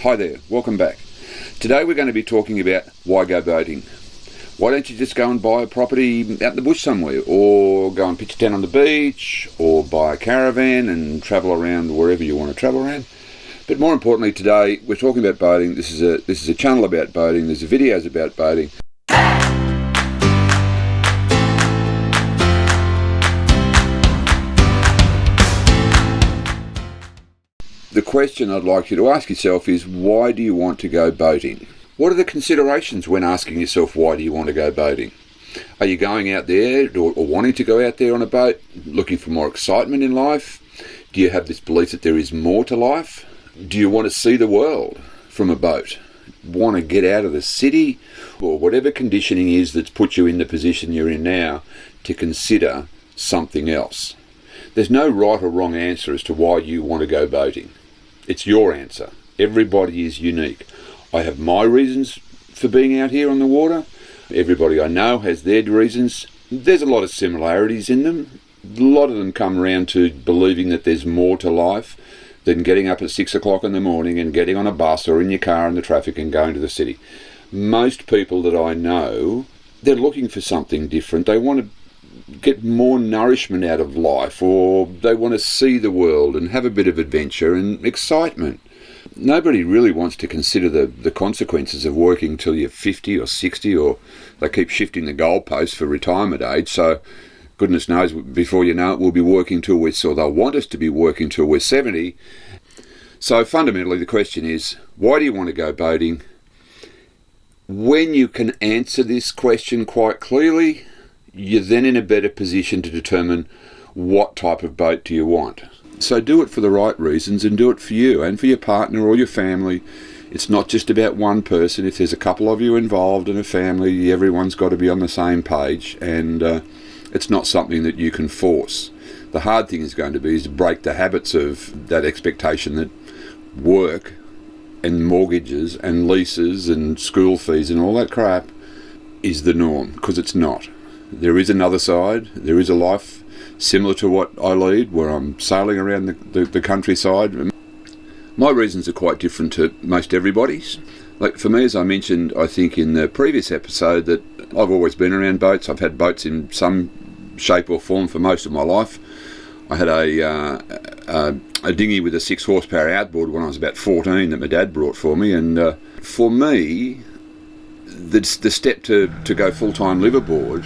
Hi there, welcome back. Today we're going to be talking about why go boating. Why don't you just go and buy a property out in the bush somewhere, or go and pitch a tent on the beach, or buy a caravan and travel around wherever you want to travel around. But more importantly today, we're talking about boating. This is a channel about boating. There's videos about boating. The question I'd like you to ask yourself is, why do you want to go boating? What are the considerations when asking yourself, why do you want to go boating? Are you going out there or wanting to go out there on a boat, looking for more excitement in life? Do you have this belief that there is more to life? Do you want to see the world from a boat? Want to get out of the city? Or whatever conditioning is that's put you in the position you're in now to consider something else. There's no right or wrong answer as to why you want to go boating. It's your answer. Everybody is unique. I have my reasons for being out here on the water. Everybody I know has their reasons. There's a lot of similarities in them. A lot of them come around to believing that there's more to life than getting up at 6 o'clock in the morning and getting on a bus or in your car in the traffic and going to the city. Most people that I know, they're looking for something different. They want to get more nourishment out of life, or they want to see the world and have a bit of adventure and excitement. Nobody really wants to consider the consequences of working till you're 50 or 60, or they keep shifting the goalposts for retirement age, so goodness knows, before you know it, we'll be working till they'll want us to be working till we're 70. So fundamentally the question is, why do you want to go boating? When you can answer this question quite clearly, you're then in a better position to determine what type of boat do you want. So do it for the right reasons, and do it for you and for your partner or your family. It's not just about one person. If there's a couple of you involved in a family, everyone's got to be on the same page, and it's not something that you can force. The hard thing is going to be is to break the habits of that expectation that work and mortgages and leases and school fees and all that crap is the norm, because it's not. There is another side. There is a life similar to what I lead, where I'm sailing around the countryside. My reasons are quite different to most everybody's. Like for me, as I mentioned, I think in the previous episode, that I've always been around boats. I've had boats in some shape or form for most of my life. I had a dinghy with a 6 horsepower outboard when I was about 14 that my dad brought for me, and for me, the step to go full-time liveaboard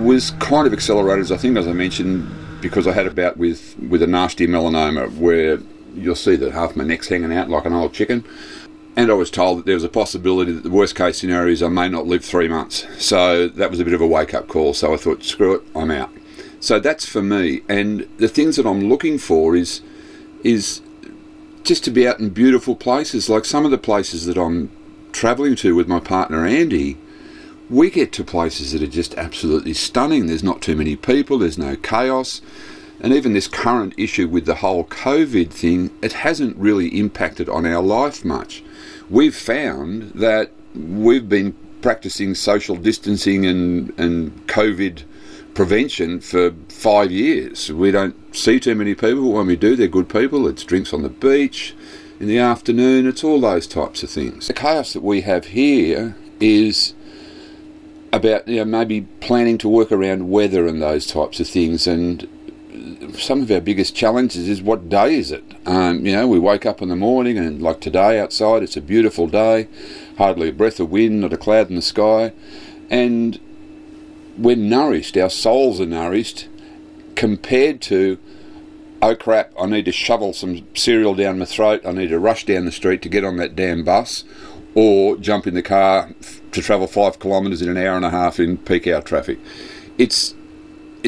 was kind of accelerated, as I mentioned, because I had a bout with a nasty melanoma where you'll see that half my neck's hanging out like an old chicken. And I was told that there was a possibility that the worst case scenario is I may not live 3 months. So that was a bit of a wake-up call. So I thought, screw it, I'm out. So that's for me. And the things that I'm looking for is just to be out in beautiful places. Like some of the places that I'm travelling to with my partner Andy, we get to places that are just absolutely stunning. There's not too many people, there's no chaos. And even this current issue with the whole COVID thing, it hasn't really impacted on our life much. We've found that we've been practicing social distancing and COVID prevention for 5 years. We don't see too many people, but when we do, they're good people. It's drinks on the beach in the afternoon, it's all those types of things. The chaos that we have here is about maybe planning to work around weather and those types of things, and some of our biggest challenges is, what day is it? We wake up in the morning, and like today outside, it's a beautiful day, hardly a breath of wind, not a cloud in the sky, and we're nourished, our souls are nourished, compared to, oh crap, I need to shovel some cereal down my throat, I need to rush down the street to get on that damn bus, or jump in the car to travel 5 kilometres in an hour and a half in peak hour traffic. It's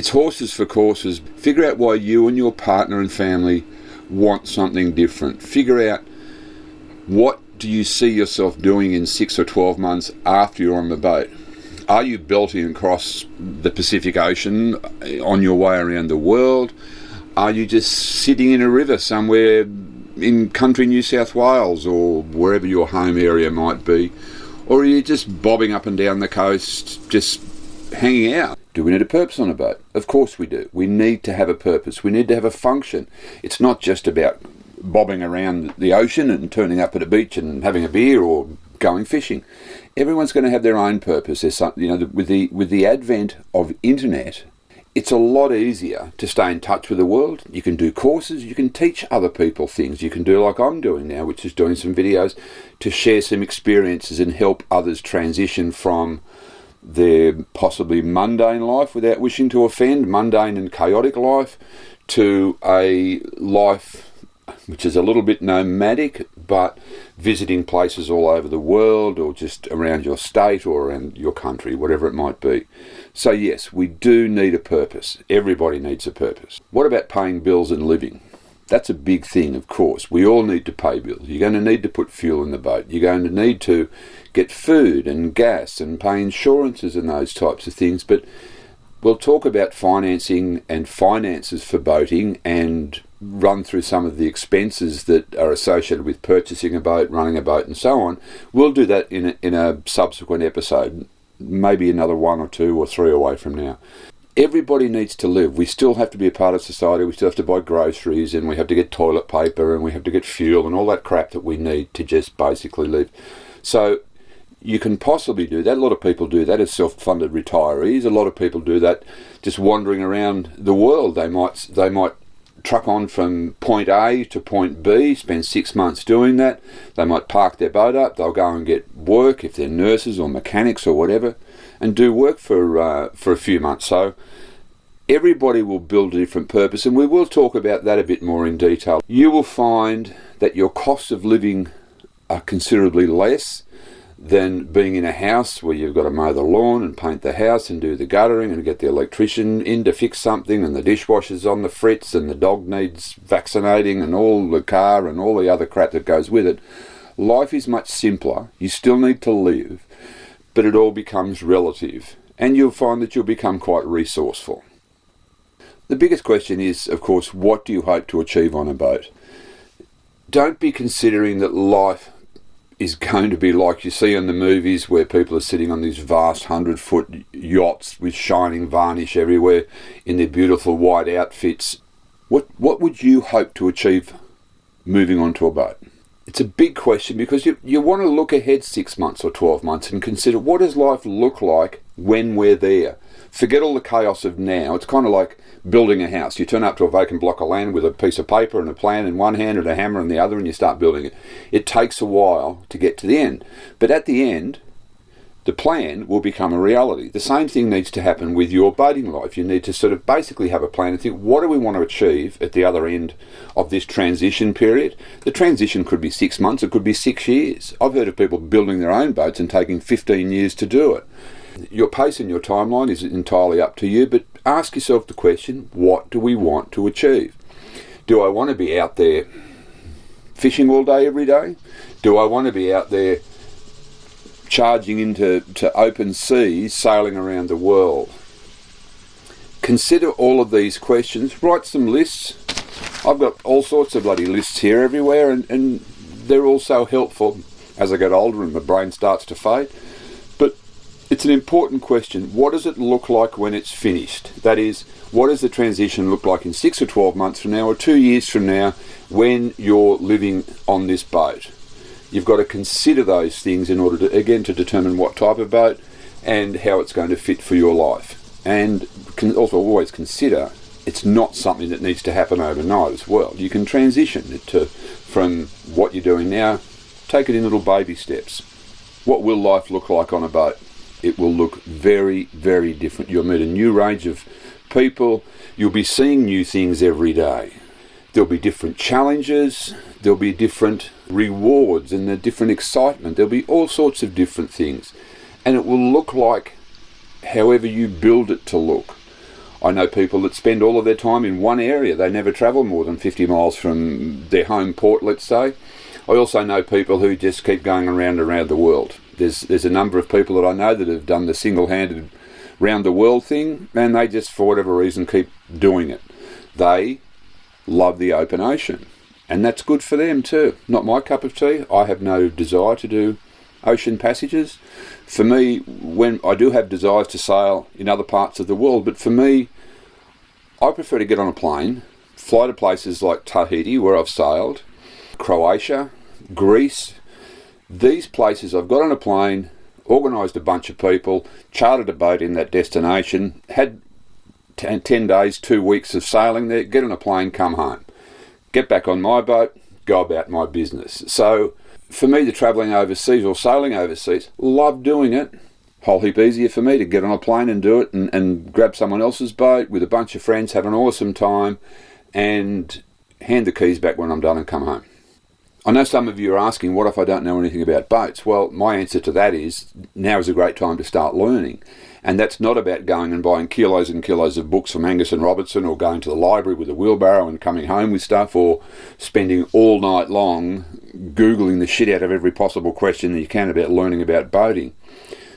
horses for courses. Figure out why you and your partner and family want something different. Figure out, what do you see yourself doing in 6 or 12 months after you're on the boat? Are you belting across the Pacific Ocean on your way around the world? Are you just sitting in a river somewhere in country New South Wales or wherever your home area might be? Or are you just bobbing up and down the coast, just hanging out? Do we need a purpose on a boat? Of course we do. We need to have a purpose. We need to have a function. It's not just about bobbing around the ocean and turning up at a beach and having a beer or going fishing. Everyone's going to have their own purpose. There's some, with the advent of internet, it's a lot easier to stay in touch with the world. You can do courses, you can teach other people things. You can do like I'm doing now, which is doing some videos to share some experiences and help others transition from their possibly mundane life, without wishing to offend, mundane and chaotic life, to a life which is a little bit nomadic, but visiting places all over the world, or just around your state or around your country, whatever it might be. So yes, we do need a purpose. Everybody needs a purpose. What about paying bills and living? That's a big thing, of course. We all need to pay bills. You're going to need to put fuel in the boat. You're going to need to get food and gas and pay insurances and those types of things. But we'll talk about financing and finances for boating and run through some of the expenses that are associated with purchasing a boat, running a boat and so on. We'll do that in a subsequent episode, maybe another 1 or 2 or 3 away from now. Everybody needs to live. We still have to be a part of society. We still have to buy groceries, and we have to get toilet paper, and we have to get fuel and all that crap that we need to just basically live. So you can possibly do that. A lot of people do that as self-funded retirees. A lot of people do that just wandering around the world. They might truck on from point A to point B, spend 6 months doing that. They might park their boat up. They'll go and get work if they're nurses or mechanics or whatever, and do work for a few months. So everybody will build a different purpose, and we will talk about that a bit more in detail. You will find that your costs of living are considerably less than being in a house where you've got to mow the lawn and paint the house and do the guttering and get the electrician in to fix something, and the dishwasher's on the fritz and the dog needs vaccinating and all the car and all the other crap that goes with it. Life is much simpler. You still need to live, but it all becomes relative, and you'll find that you'll become quite resourceful. The biggest question is, of course, what do you hope to achieve on a boat? Don't be considering that life is going to be like you see in the movies, where people are sitting on these vast 100-foot yachts with shining varnish everywhere in their beautiful white outfits. What would you hope to achieve moving onto a boat? It's a big question, because you want to look ahead 6 months or 12 months and consider, what does life look like when we're there? Forget all the chaos of now. It's kind of like building a house. You turn up to a vacant block of land with a piece of paper and a plan in one hand and a hammer in the other, and you start building it. It takes a while to get to the end. But at the end, the plan will become a reality. The same thing needs to happen with your boating life. You need to sort of basically have a plan and think, what do we want to achieve at the other end of this transition period? The transition could be 6 months, it could be 6 years. I've heard of people building their own boats and taking 15 years to do it. Your pace and your timeline is entirely up to you, but ask yourself the question, what do we want to achieve? Do I want to be out there fishing all day every day? Do I want to be out there charging into open seas, sailing around the world? Consider all of these questions, write some lists. I've got all sorts of bloody lists here everywhere, and they're all so helpful as I get older and my brain starts to fade. But it's an important question. What does it look like when it's finished? That is, what does the transition look like in 6 or 12 months from now, or 2 years from now, when you're living on this boat? You've got to consider those things in order to, again, to determine what type of boat and how it's going to fit for your life. And can also always consider it's not something that needs to happen overnight as well. You can transition it from what you're doing now, take it in little baby steps. What will life look like on a boat? It will look very, very different. You'll meet a new range of people. You'll be seeing new things every day. There'll be different challenges. There'll be different rewards and a different excitement. There'll be all sorts of different things. And it will look like however you build it to look. I know people that spend all of their time in one area. They never travel more than 50 miles from their home port, let's say. I also know people who just keep going around the world. There's a number of people that I know that have done the single-handed round the world thing, and they just, for whatever reason, keep doing it. They love the open ocean, and that's good for them too. Not my cup of tea. I have no desire to do ocean passages. For me, when I do have desires to sail in other parts of the world, but for me, I prefer to get on a plane, fly to places like Tahiti, where I've sailed, Croatia, Greece. These places I've got on a plane, organised a bunch of people, chartered a boat in that destination, had 10 days, 2 weeks of sailing there, get on a plane, come home. Get back on my boat, go about my business. So for me, the travelling overseas or sailing overseas, love doing it. Whole heap easier for me to get on a plane and do it and grab someone else's boat with a bunch of friends, have an awesome time, and hand the keys back when I'm done and come home. I know some of you are asking, what if I don't know anything about boats? Well, my answer to that is, now is a great time to start learning. And that's not about going and buying kilos and kilos of books from Angus and Robertson, or going to the library with a wheelbarrow and coming home with stuff, or spending all night long Googling the shit out of every possible question that you can about learning about boating.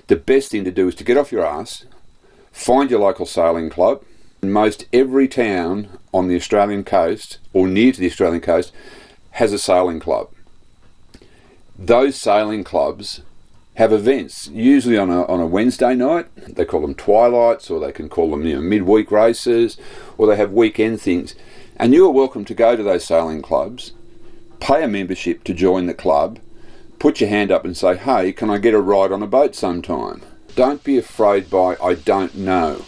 The best thing to do is to get off your ass, find your local sailing club. Most every town on the Australian coast, or near to the Australian coast, has a sailing club. Those sailing clubs have events, usually on a Wednesday night. They call them twilights, or they can call them midweek races, or they have weekend things. And you are welcome to go to those sailing clubs, pay a membership to join the club, put your hand up and say, hey, can I get a ride on a boat sometime? Don't be afraid by, I don't know.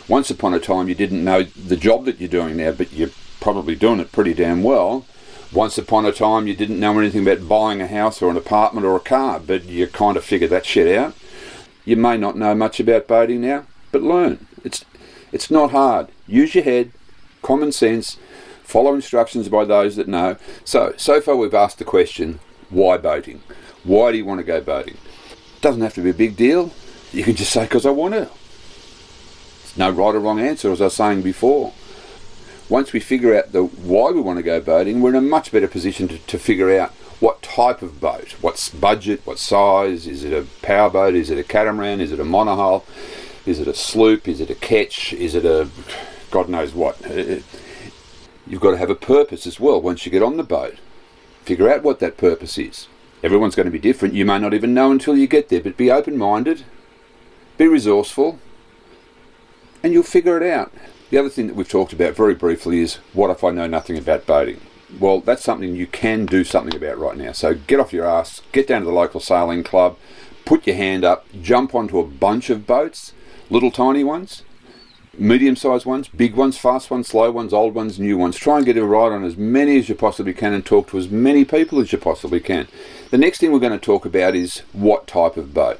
Once upon a time you didn't know the job that you're doing now, but you're probably doing it pretty damn well. Once upon a time you didn't know anything about buying a house or an apartment or a car, but you kind of figured that shit out. You may not know much about boating now, but learn. It's not hard. Use your head, common sense, follow instructions by those that know. So far we've asked the question, why boating? Why do you want to go boating? It doesn't have to be a big deal. You can just say, because I want to. There's no right or wrong answer, as I was saying before. Once we figure out the why we want to go boating, we're in a much better position to figure out what type of boat, what's budget, what size. Is it a power boat? Is it a catamaran? Is it a monohull? Is it a sloop? Is it a ketch? Is it a God knows what? You've got to have a purpose as well once you get on the boat. Figure out what that purpose is. Everyone's going to be different. You may not even know until you get there, but be open-minded, be resourceful, and you'll figure it out. The other thing that we've talked about very briefly is, what if I know nothing about boating? Well, that's something you can do something about right now. So get off your ass, get down to the local sailing club, put your hand up, jump onto a bunch of boats, little tiny ones, medium-sized ones, big ones, fast ones, slow ones, old ones, new ones. Try and get a ride on as many as you possibly can and talk to as many people as you possibly can. The next thing we're going to talk about is what type of boat.